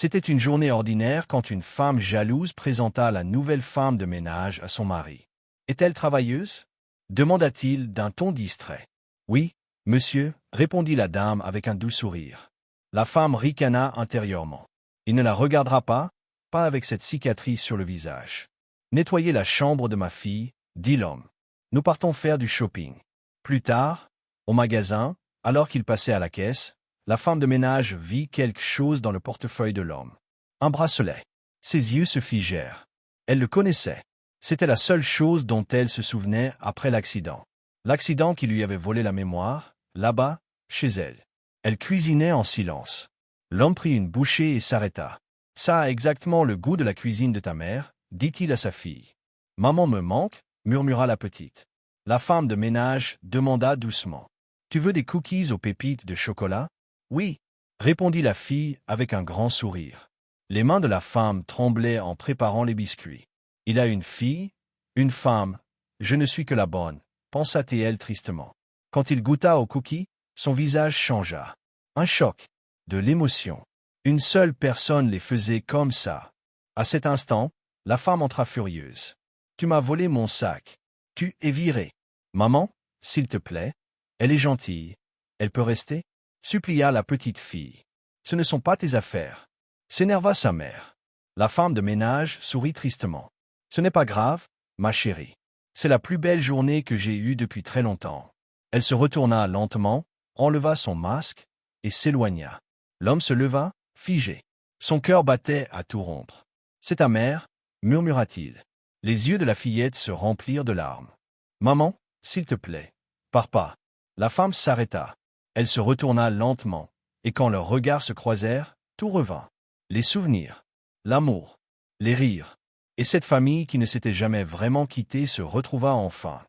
C'était une journée ordinaire quand une femme jalouse présenta la nouvelle femme de ménage à son mari. « Est-elle travailleuse » demanda-t-il d'un ton distrait. « Oui, monsieur » répondit la dame avec un doux sourire. La femme ricana intérieurement. « Il ne la regardera pas, pas avec cette cicatrice sur le visage. »« Nettoyez la chambre de ma fille, » dit l'homme. « Nous partons faire du shopping. » Plus tard, au magasin, alors qu'il passait à la caisse, la femme de ménage vit quelque chose dans le portefeuille de l'homme. Un bracelet. Ses yeux se figèrent. Elle le connaissait. C'était la seule chose dont elle se souvenait après l'accident. L'accident qui lui avait volé la mémoire, là-bas, chez elle. Elle cuisinait en silence. L'homme prit une bouchée et s'arrêta. « Ça a exactement le goût de la cuisine de ta mère, » dit-il à sa fille. « Maman me manque, » murmura la petite. La femme de ménage demanda doucement. « Tu veux des cookies aux pépites de chocolat ?»« Oui, » répondit la fille avec un grand sourire. Les mains de la femme tremblaient en préparant les biscuits. « Il a une fille, une femme, je ne suis que la bonne, » pensa-t-elle tristement. Quand il goûta aux cookies, son visage changea. Un choc, de l'émotion. Une seule personne les faisait comme ça. À cet instant, la femme entra furieuse. « Tu m'as volé mon sac. Tu es viré. »« Maman, s'il te plaît, elle est gentille. Elle peut rester ?» supplia la petite fille. « Ce ne sont pas tes affaires. » S'énerva sa mère. La femme de ménage sourit tristement. « Ce n'est pas grave, ma chérie. C'est la plus belle journée que j'ai eue depuis très longtemps. » Elle se retourna lentement, enleva son masque et s'éloigna. L'homme se leva, figé. Son cœur battait à tout rompre. « C'est ta mère » murmura-t-il. Les yeux de la fillette se remplirent de larmes. « Maman, s'il te plaît, pars pas. » La femme s'arrêta. Elle se retourna lentement, et quand leurs regards se croisèrent, tout revint. Les souvenirs, l'amour, les rires. Et cette famille qui ne s'était jamais vraiment quittée se retrouva enfin.